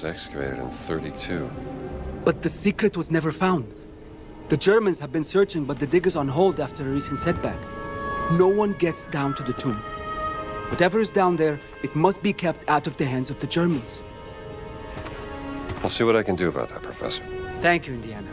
was excavated in 32. But the secret was never found. The Germans have been searching, but the diggers on hold after a recent setback. No one gets down to the tomb. Whatever is down there, it must be kept out of the hands of the Germans. I'll see what I can do about that, Professor. Thank you, Indiana.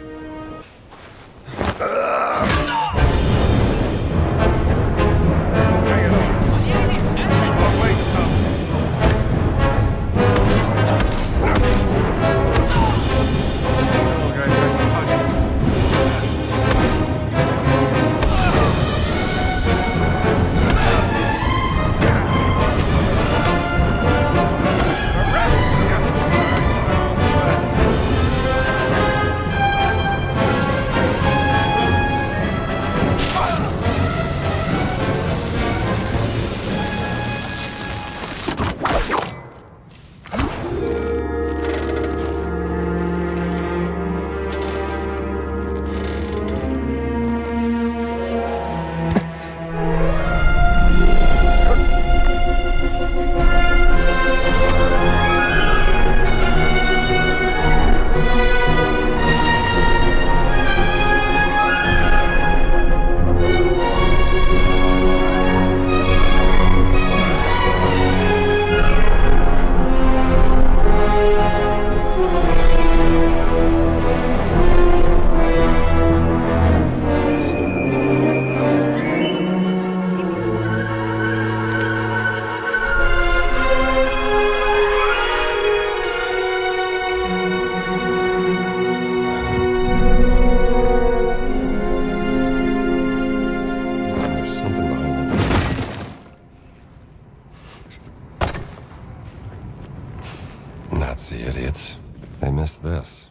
Nazi idiots. They missed this.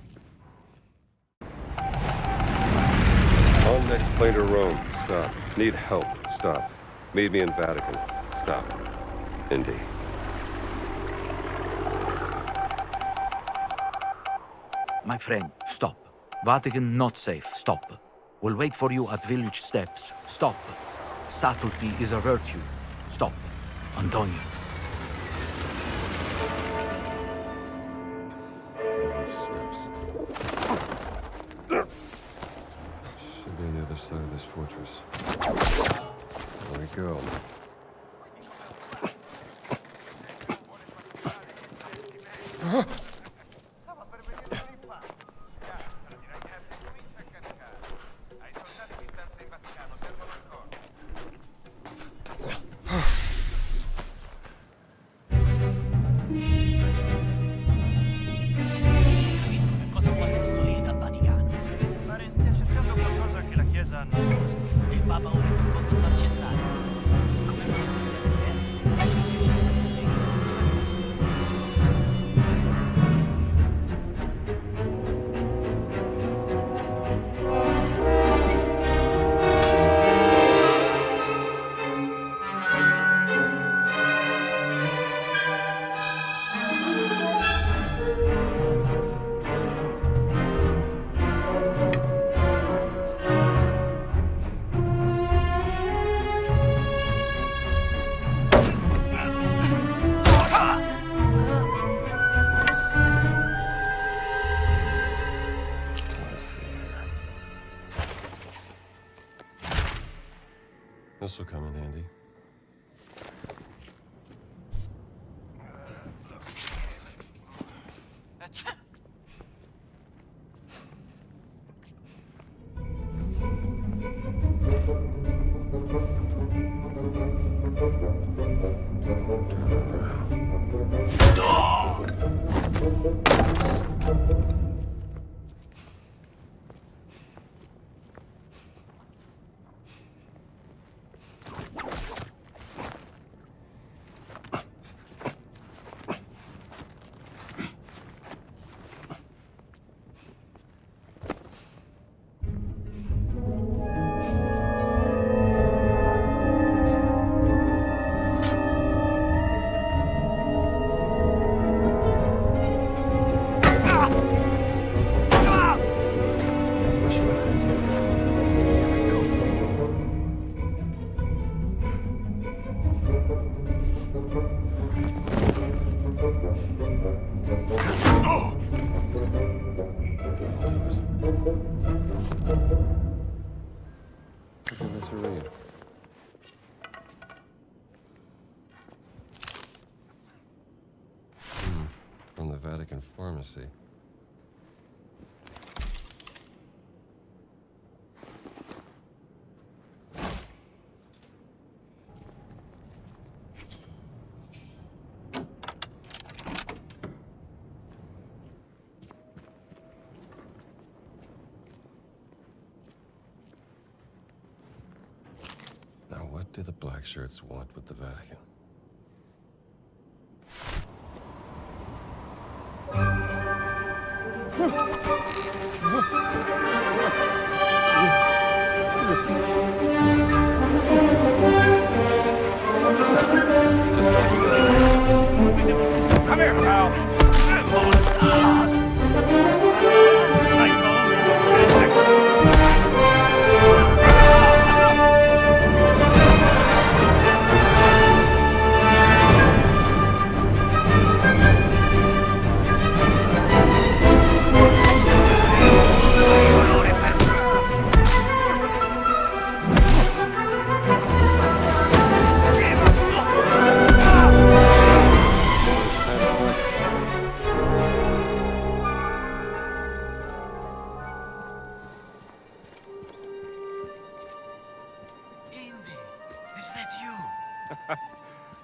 On next plane to Rome. Stop. Need help. Stop. Meet me in Vatican. Stop. Indy. My friend, stop. Vatican not safe. Stop. We'll wait for you at village steps. Stop. Subtlety is a virtue. Stop. Antonio. Steps. Should be on the other side of this fortress. There we go. Il Papa ora è disposto a farci entrare. Come This will come in handy. the Vatican pharmacy. Now, what do the black shirts want with the Vatican? Come here, pal. I'm lost.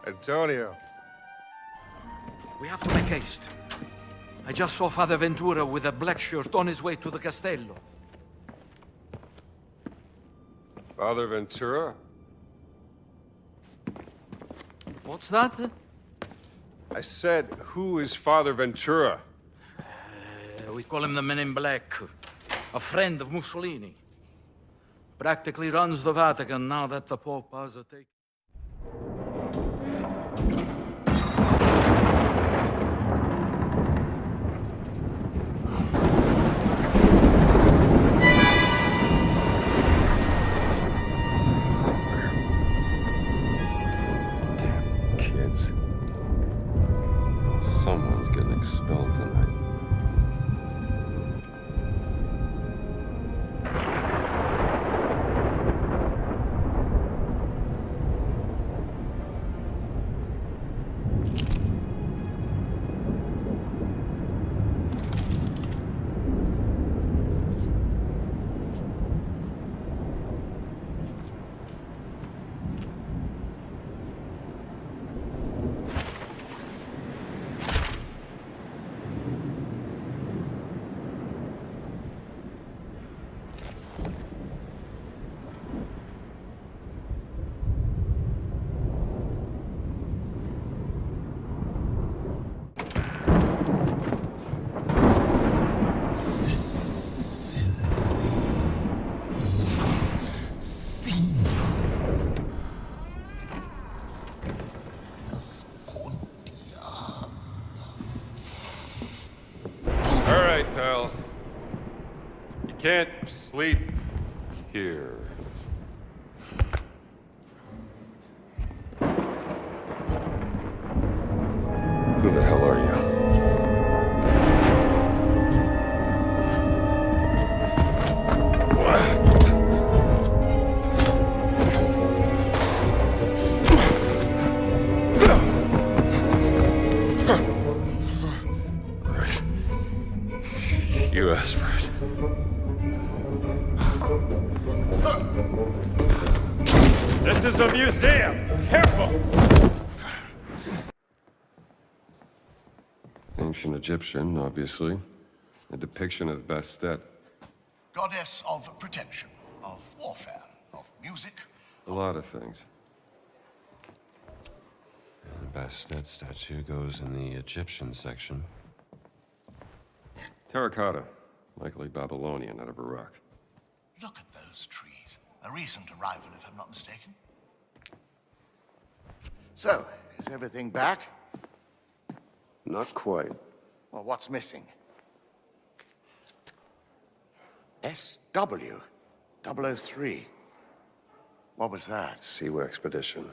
Antonio. We have to make haste. I just saw Father Ventura with a black shirt on his way to the Castello. Father Ventura? What's that? I said, who is Father Ventura? We call him the Men in Black. A friend of Mussolini. Practically runs the Vatican now that the Pope has taken. Damn kids. Someone's getting expelled tonight. All right, pal. You can't sleep here. Who the hell are you? You asked for it. This is a museum. Careful. Ancient Egyptian, obviously. A depiction of Bastet. Goddess of protection, of warfare, of music. A lot of things. And the Bastet statue goes in the Egyptian section. Terracotta. Likely Babylonian out of Iraq. Look at those trees. A recent arrival, if I'm not mistaken. So, is everything back? Not quite. Well, what's missing? SW 003. What was that? Siwa expedition.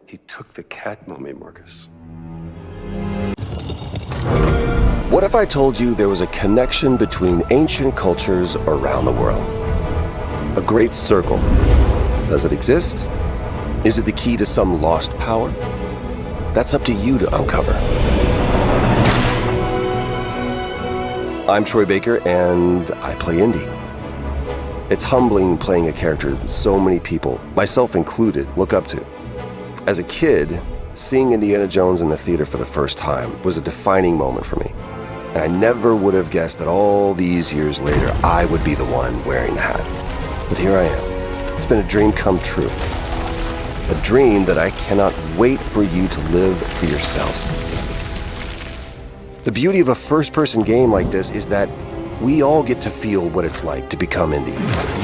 He took the cat mummy, Marcus. What if I told you there was a connection between ancient cultures around the world? A great circle. Does it exist? Is it the key to some lost power? That's up to you to uncover. I'm Troy Baker, and I play Indy. It's humbling playing a character that so many people, myself included, look up to. As a kid, seeing Indiana Jones in the theater for the first time was a defining moment for me. And I never would have guessed that all these years later, I would be the one wearing the hat. But here I am. It's been a dream come true. A dream that I cannot wait for you to live for yourselves. The beauty of a first-person game like this is that we all get to feel what it's like to become Indy.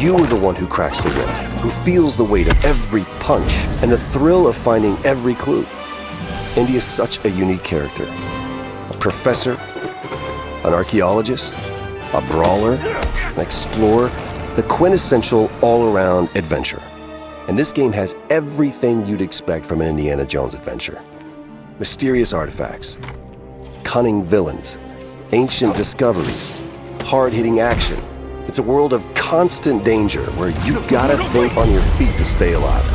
You are the one who cracks the whip, who feels the weight of every punch and the thrill of finding every clue. Indy is such a unique character. A professor, an archaeologist, a brawler, an explorer, the quintessential all-around adventurer. And this game has everything you'd expect from an Indiana Jones adventure. Mysterious artifacts, cunning villains, ancient discoveries, hard-hitting action. It's a world of constant danger where you've gotta think on your feet to stay alive.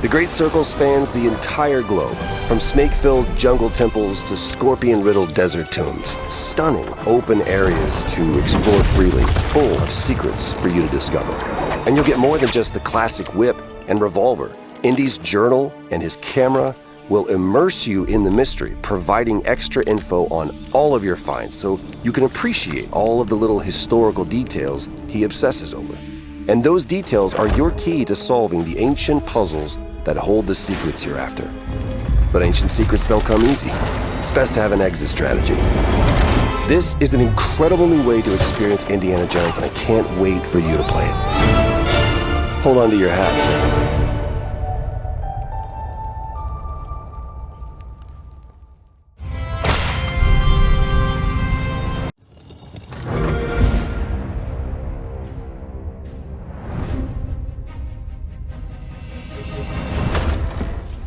The Great Circle spans the entire globe, from snake-filled jungle temples to scorpion-riddled desert tombs. Stunning open areas to explore freely, full of secrets for you to discover. And you'll get more than just the classic whip and revolver. Indy's journal and his camera will immerse you in the mystery, providing extra info on all of your finds so you can appreciate all of the little historical details he obsesses over. And those details are your key to solving the ancient puzzles that hold the secrets you're after. But ancient secrets don't come easy. It's best to have an exit strategy. This is an incredible new way to experience Indiana Jones, and I can't wait for you to play it. Hold on to your hat.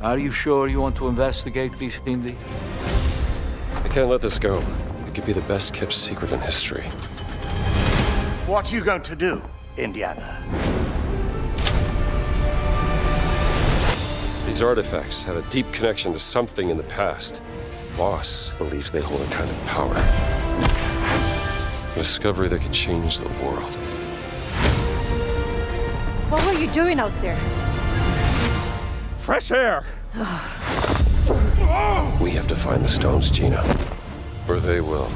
Are you sure you want to investigate this, Indy? I can't let this go. It could be the best kept secret in history. What are you going to do, Indiana? These artifacts have a deep connection to something in the past. Boss believes they hold a kind of power. A discovery that could change the world. What were you doing out there? Fresh air! We have to find the stones, Gina. Or they will.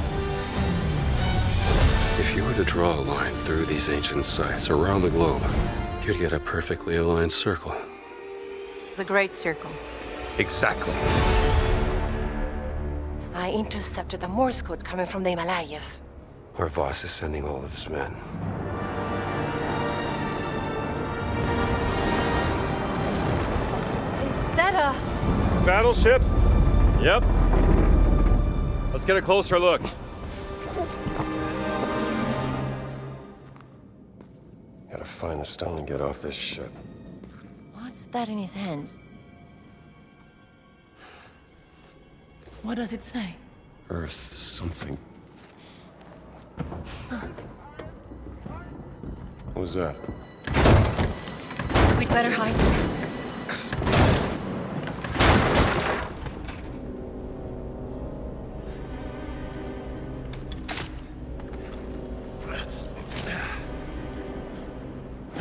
If you were to draw a line through these ancient sites around the globe, you'd get a perfectly aligned circle. The Great Circle. Exactly. I intercepted the Morse code coming from the Himalayas. Where Voss is sending all of his men. Is that a... Battleship? Yep. Let's get a closer look. Gotta find the stone and get off this ship. What's that in his hands? What does it say? Earth something. What was that? We'd better hide.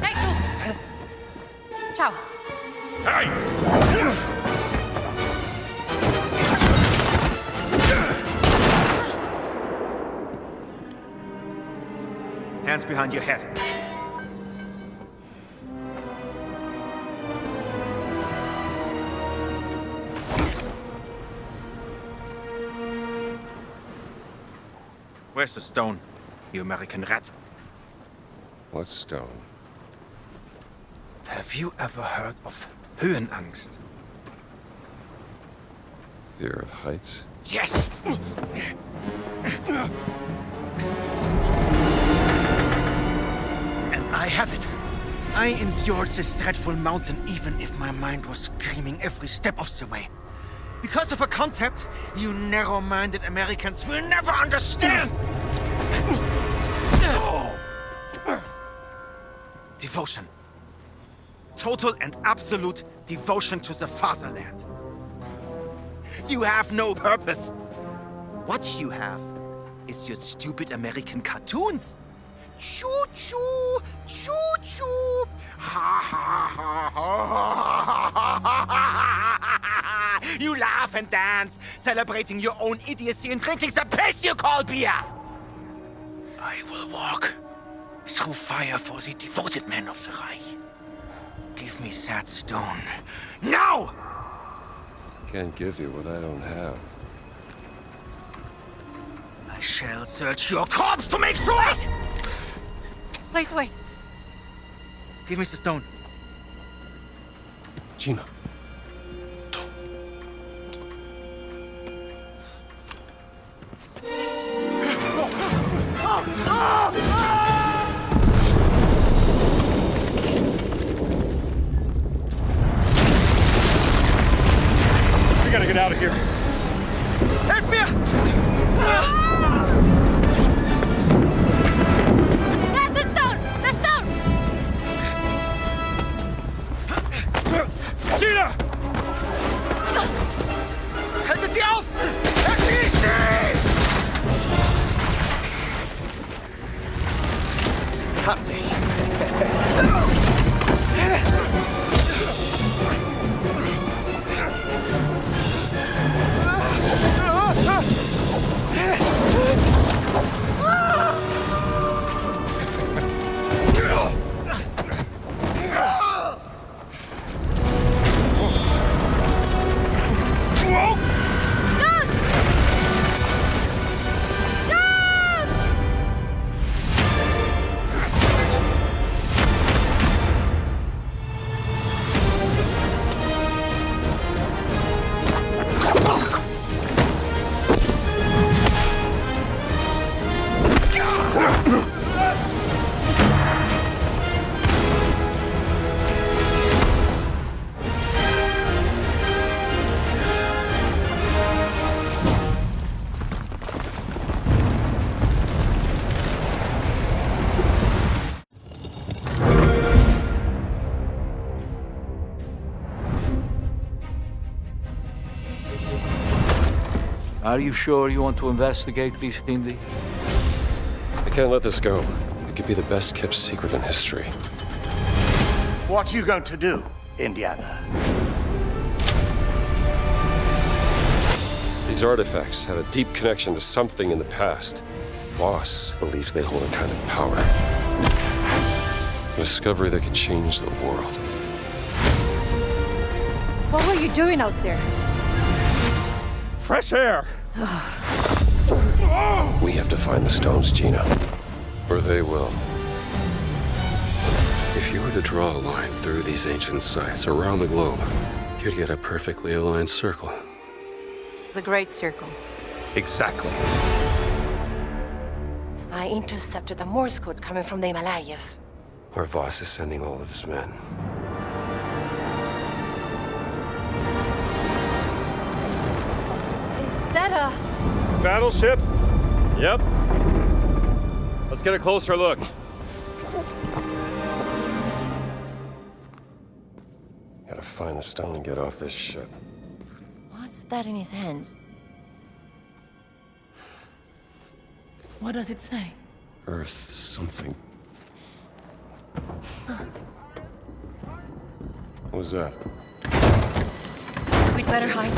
Hey, tú! Ciao. Hands behind your head. Where's the stone, you American rat? What stone? Have you ever heard of Höhenangst? Fear of heights? Yes! And I have it. I endured this dreadful mountain even if my mind was screaming every step of the way. Because of a concept you narrow-minded Americans will never understand! Devotion. Total and absolute devotion to the fatherland. You have no purpose. What you have is your stupid American cartoons. Choo-choo, choo-choo. Ha ha ha ha. You laugh and dance, celebrating your own idiocy and drinking the piss you call beer. I will walk through fire for the devoted men of the Reich. Give me that stone. Now! Can't give you what I don't have. I shall search your corpse to make sure! Wait! Please wait. Give me the stone. Gina. We gotta get out of here. Help me! The stone! The stone! Gina! Haltet sie auf! Erschießt sie! Hab dich. Are you sure you want to investigate this, Indy? I can't let this go. It could be the best kept secret in history. What are you going to do, Indiana? These artifacts have a deep connection to something in the past. Boss believes they hold a kind of power. A discovery that could change the world. What were you doing out there? Fresh air! We have to find the stones, Gina. Or they will. If you were to draw a line through these ancient sites around the globe, you'd get a perfectly aligned circle. The Great Circle. Exactly. I intercepted a Morse code coming from the Himalayas. Where Voss is sending all of his men. Is that a... Battleship? Yep. Let's get a closer look. Gotta find the stone and get off this ship. What's that in his hands? What does it say? Earth something. What was that? We'd better hide.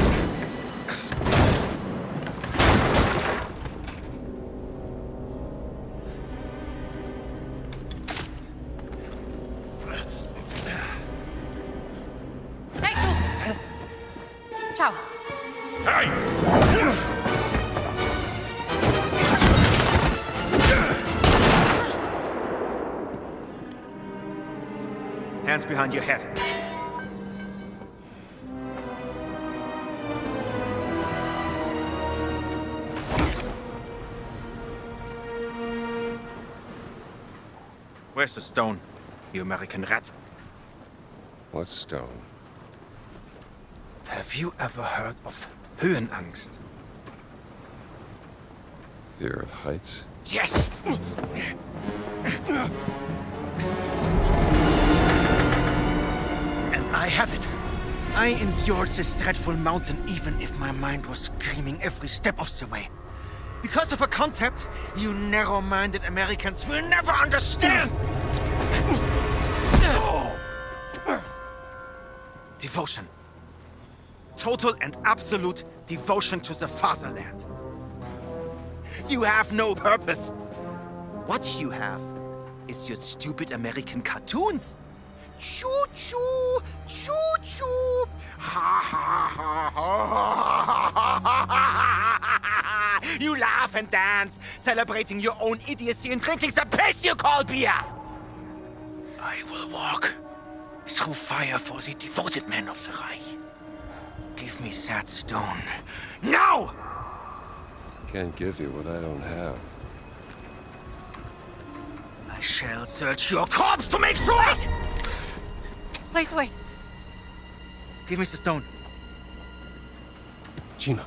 Hey, Sue! Ciao. Hands behind your head. Where's the stone, you American rat? What stone? Have you ever heard of Höhenangst? Fear of heights? Yes! And I have it. I endured this dreadful mountain even if my mind was screaming every step of the way. Because of a concept you narrow-minded Americans will never understand! Devotion. Total and absolute devotion to the fatherland. You have no purpose. What you have is your stupid American cartoons. Choo-choo, choo-choo. Ha ha ha ha. You laugh and dance, celebrating your own idiocy and drinking the piss you call beer. I will walk through fire for the devoted men of the Reich. Give me that stone. Now! Can't give you what I don't have. I shall search your corpse to make sure! Wait! Please wait. Give me the stone. Gina.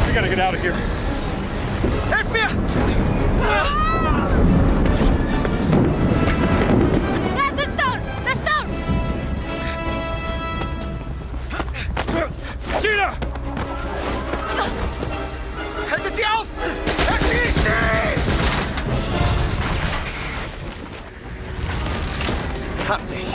We gotta get out of here. Help me! The stone! The stone! Gina! Haltet sie auf! Erschießt sie! Hab dich.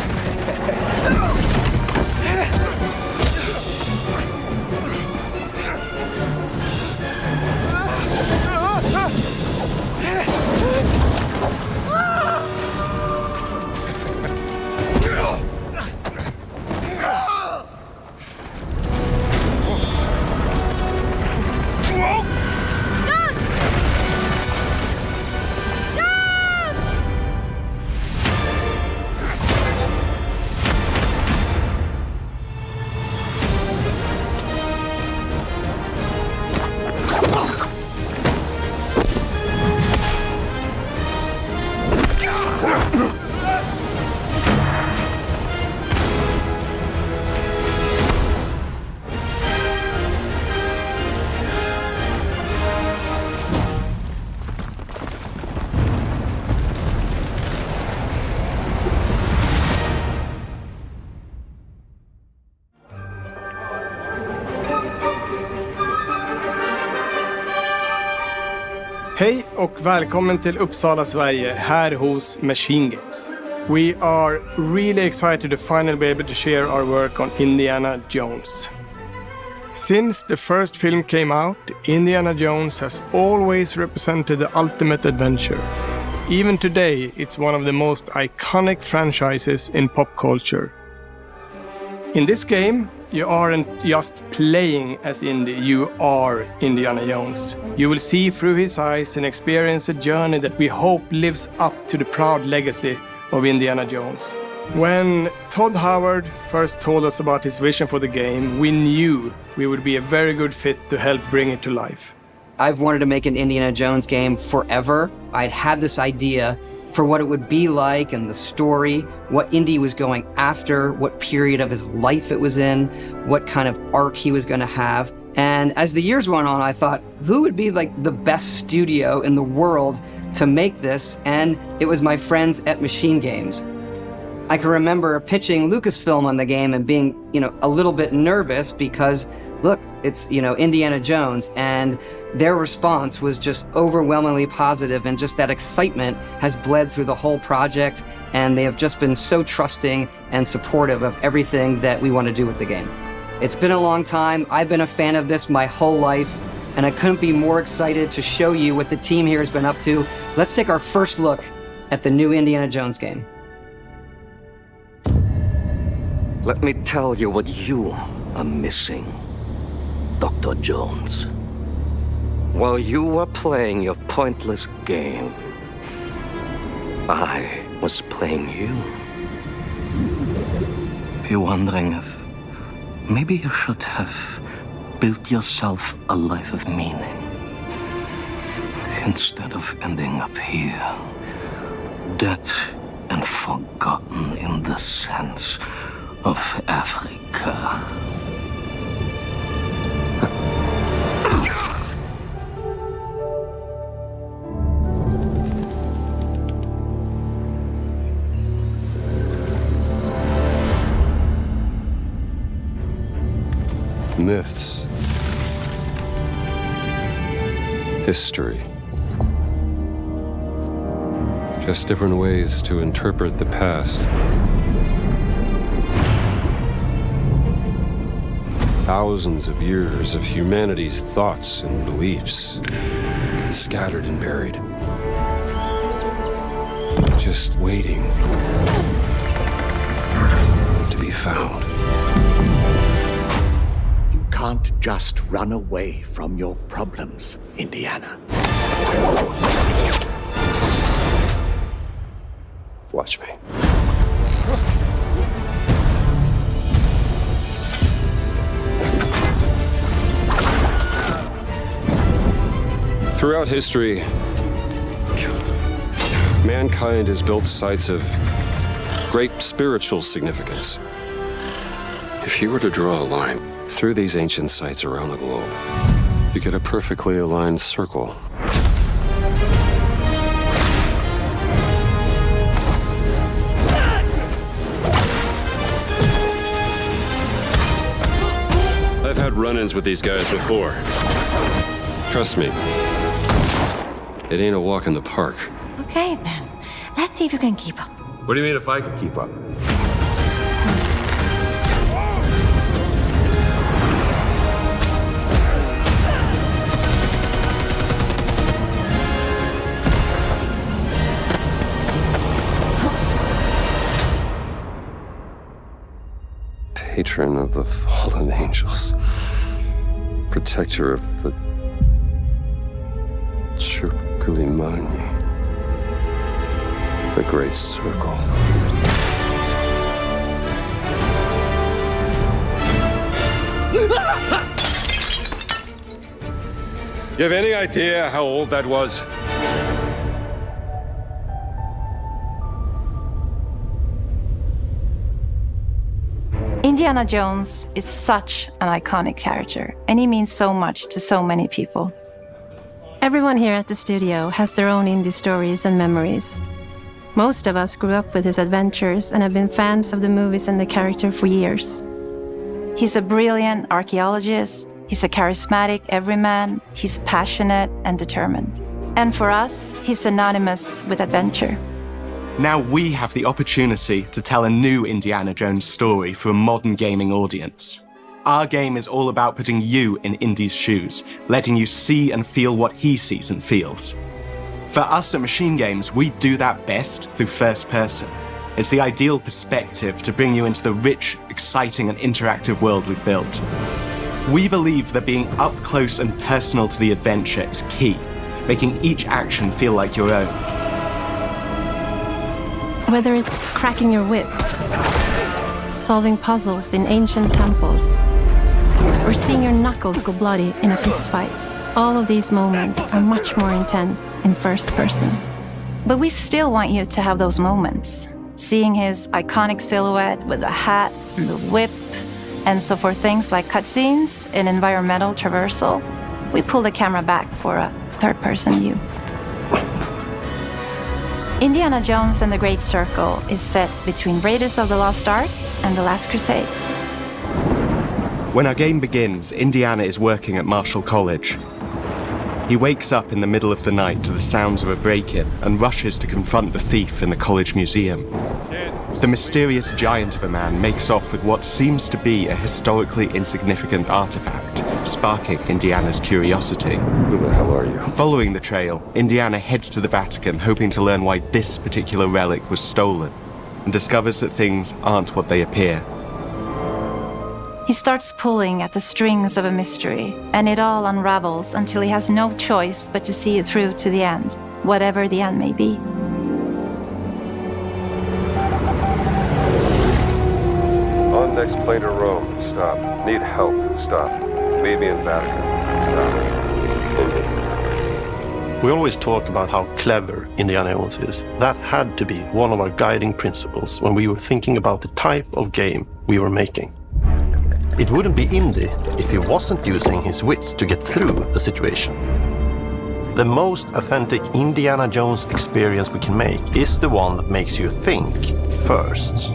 Hej och välkommen till Uppsala, Sverige, här hos MachineGames. We are really excited to finally be able to share our work on Indiana Jones. Since the first film came out, Indiana Jones has always represented the ultimate adventure. Even today, it's one of the most iconic franchises in pop culture. In this game, you aren't just playing as Indy, you are Indiana Jones. You will see through his eyes and experience a journey that we hope lives up to the proud legacy of Indiana Jones. When Todd Howard first told us about his vision for the game, we knew we would be a very good fit to help bring it to life. I've wanted to make an Indiana Jones game forever. I'd had this idea for what it would be like and the story, what Indy was going after, what period of his life it was in, what kind of arc he was going to have. And as the years went on, I thought, who would be like the best studio in the world to make this? And it was my friends at MachineGames. I can remember pitching Lucasfilm on the game and being, a little bit nervous because, look, it's, Indiana Jones, and their response was just overwhelmingly positive, and just that excitement has bled through the whole project, and they have just been so trusting and supportive of everything that we want to do with the game. It's been a long time. I've been a fan of this my whole life, and I couldn't be more excited to show you what the team here has been up to. Let's take our first look at the new Indiana Jones game. Let me tell you what you are missing, Dr. Jones. While you were playing your pointless game, I was playing you. You're wondering if maybe you should have built yourself a life of meaning instead of ending up here, dead and forgotten in the sense of Africa. myths, history. Just different ways to interpret the past. Thousands of years of humanity's thoughts and beliefs, scattered and buried. Just waiting to be found. You can't just run away from your problems, Indiana. Watch me. Throughout history, mankind has built sites of great spiritual significance. If you were to draw a line Through these ancient sites around the globe, you get a perfectly aligned circle. I've had run-ins with these guys before. Trust me, it ain't a walk in the park. Okay, then. Let's see if you can keep up. What do you mean if I could keep up? Patron of the fallen angels. Protector of the Circulimani. The Great Circle. You have any idea how old that was? Indiana Jones is such an iconic character, and he means so much to so many people. Everyone here at the studio has their own indie stories and memories. Most of us grew up with his adventures and have been fans of the movies and the character for years. He's a brilliant archaeologist, he's a charismatic everyman, he's passionate and determined. And for us, he's synonymous with adventure. Now we have the opportunity to tell a new Indiana Jones story for a modern gaming audience. Our game is all about putting you in Indy's shoes, letting you see and feel what he sees and feels. For us at MachineGames, we do that best through first person. It's the ideal perspective to bring you into the rich, exciting and interactive world we've built. We believe that being up close and personal to the adventure is key, making each action feel like your own. Whether it's cracking your whip, solving puzzles in ancient temples, or seeing your knuckles go bloody in a fistfight, all of these moments are much more intense in first person. But we still want you to have those moments. Seeing his iconic silhouette with the hat and the whip, and so for things like cutscenes and environmental traversal, we pull the camera back for a third-person view. Indiana Jones and the Great Circle is set between Raiders of the Lost Ark and The Last Crusade. When our game begins, Indiana is working at Marshall College. He wakes up in the middle of the night to the sounds of a break-in and rushes to confront the thief in the college museum. The mysterious giant of a man makes off with what seems to be a historically insignificant artifact, sparking Indiana's curiosity. Who the hell are you? Following the trail, Indiana heads to the Vatican, hoping to learn why this particular relic was stolen, and discovers that things aren't what they appear. He starts pulling at the strings of a mystery, and it all unravels until he has no choice but to see it through to the end, whatever the end may be. On next plane to Rome. Stop. Need help. Stop. Meet me in Vatican. Stop. Indy. We always talk about how clever Indiana Jones is. That had to be one of our guiding principles when we were thinking about the type of game we were making. It wouldn't be Indy if he wasn't using his wits to get through the situation. The most authentic Indiana Jones experience we can make is the one that makes you think first.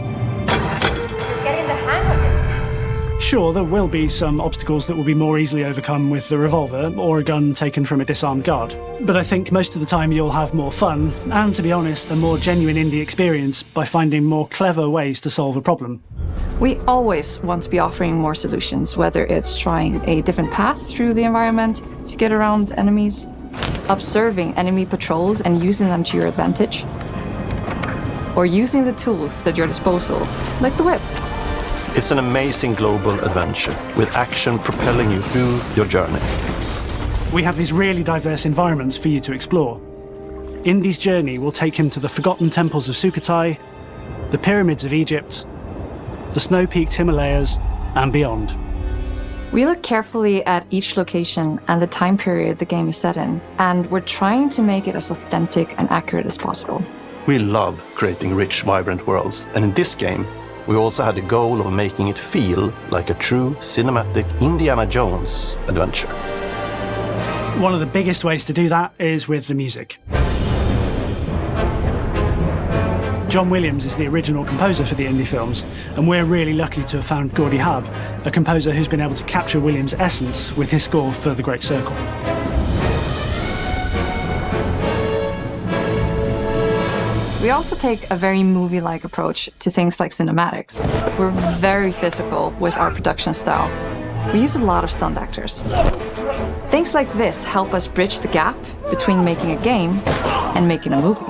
Getting the hang of this. Sure, there will be some obstacles that will be more easily overcome with the revolver or a gun taken from a disarmed guard. But I think most of the time you'll have more fun, and to be honest, a more genuine indie experience by finding more clever ways to solve a problem. We always want to be offering more solutions, whether it's trying a different path through the environment to get around enemies, observing enemy patrols and using them to your advantage, or using the tools at your disposal, like the whip. It's an amazing global adventure, with action propelling you through your journey. We have these really diverse environments for you to explore. Indy's journey will take him to the forgotten temples of Sukhothai, the pyramids of Egypt, the snow-peaked Himalayas, and beyond. We look carefully at each location and the time period the game is set in, and we're trying to make it as authentic and accurate as possible. We love creating rich, vibrant worlds, and in this game, we also had the goal of making it feel like a true cinematic Indiana Jones adventure. One of the biggest ways to do that is with the music. John Williams is the original composer for the indie films, and we're really lucky to have found Gordy Hub, a composer who's been able to capture Williams' essence with his score for The Great Circle. We also take a very movie-like approach to things like cinematics. We're very physical with our production style. We use a lot of stunt actors. Things like this help us bridge the gap between making a game and making a movie.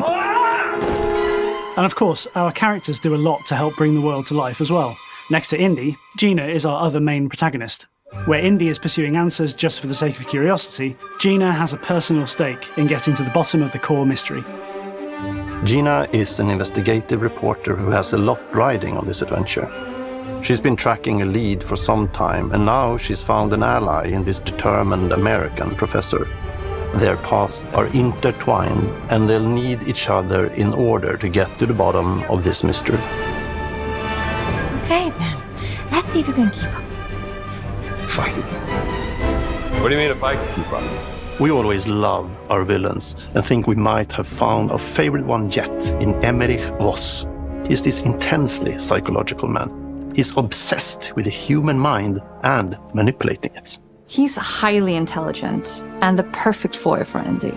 And of course, our characters do a lot to help bring the world to life as well. Next to Indy, Gina is our other main protagonist. Where Indy is pursuing answers just for the sake of curiosity, Gina has a personal stake in getting to the bottom of the core mystery. Gina is an investigative reporter who has a lot riding on this adventure. She's been tracking a lead for some time, and now she's found an ally in this determined American professor. Their paths are intertwined, and they'll need each other in order to get to the bottom of this mystery. Okay, then. Let's see if you can keep up. Fine. What do you mean if I can keep up? We always love our villains and think we might have found our favorite one yet in Emmerich Voss. He's this intensely psychological man. He's obsessed with the human mind and manipulating it. He's highly intelligent and the perfect foil for Indy.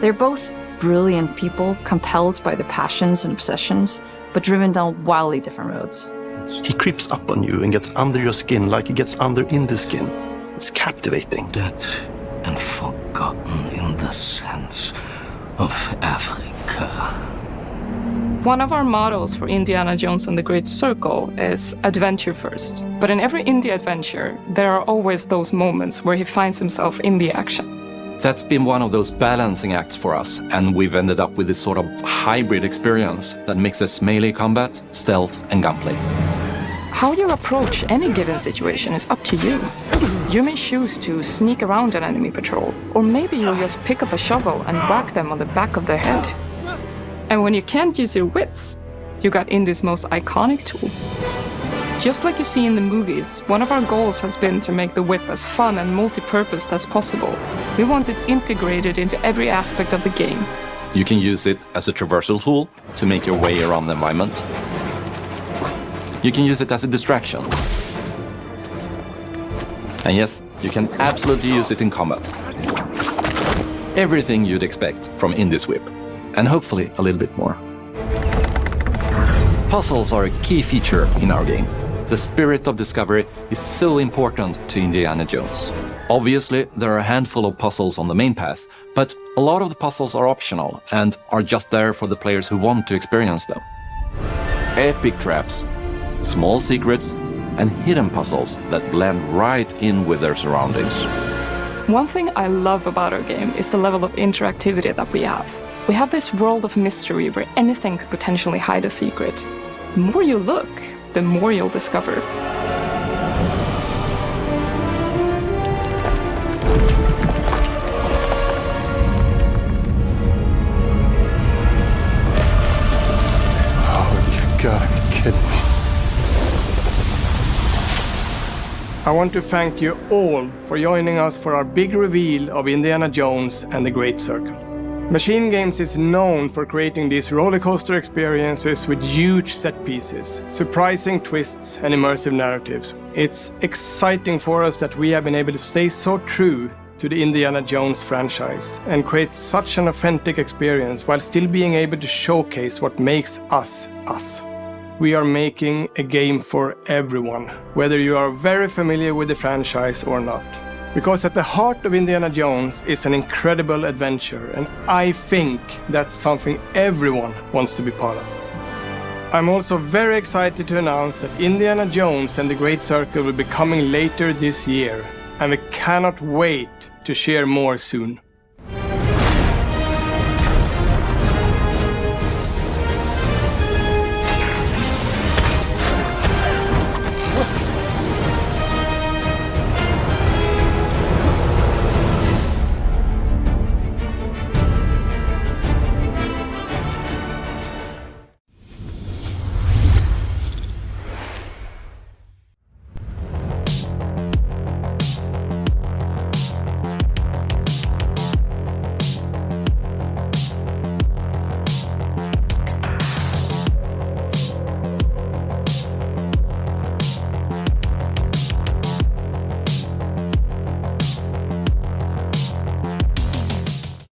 They're both brilliant people, compelled by their passions and obsessions, but driven down wildly different roads. He creeps up on you and gets under your skin like he gets under Indy's skin. It's captivating. Dead and forgotten in the sense of Africa. One of our mottos for Indiana Jones and the Great Circle is adventure first. But in every indie adventure, there are always those moments where he finds himself in the action. That's been one of those balancing acts for us, and we've ended up with this sort of hybrid experience that mixes melee combat, stealth, and gunplay. How you approach any given situation is up to you. You may choose to sneak around an enemy patrol, or maybe you'll just pick up a shovel and whack them on the back of their head. And when you can't use your wits, you got Indy's most iconic tool. Just like you see in the movies, one of our goals has been to make the whip as fun and multi-purposed as possible. We want it integrated into every aspect of the game. You can use it as a traversal tool to make your way around the environment. You can use it as a distraction. And yes, you can absolutely use it in combat. Everything you'd expect from Indy's whip. And hopefully a little bit more. Puzzles are a key feature in our game. The spirit of discovery is so important to Indiana Jones. Obviously, there are a handful of puzzles on the main path, but a lot of the puzzles are optional and are just there for the players who want to experience them. Epic traps, small secrets, and hidden puzzles that blend right in with their surroundings. One thing I love about our game is the level of interactivity that we have. We have this world of mystery where anything could potentially hide a secret. The more you look, the more you'll discover. Oh, you gotta be kidding me. I want to thank you all for joining us for our big reveal of Indiana Jones and the Great Circle. MachineGames is known for creating these rollercoaster experiences with huge set pieces, surprising twists, and immersive narratives. It's exciting for us that we have been able to stay so true to the Indiana Jones franchise and create such an authentic experience while still being able to showcase what makes us us. We are making a game for everyone, whether you are very familiar with the franchise or not. Because at the heart of Indiana Jones is an incredible adventure, and I think that's something everyone wants to be part of. I'm also very excited to announce that Indiana Jones and the Great Circle will be coming later this year, and we cannot wait to share more soon.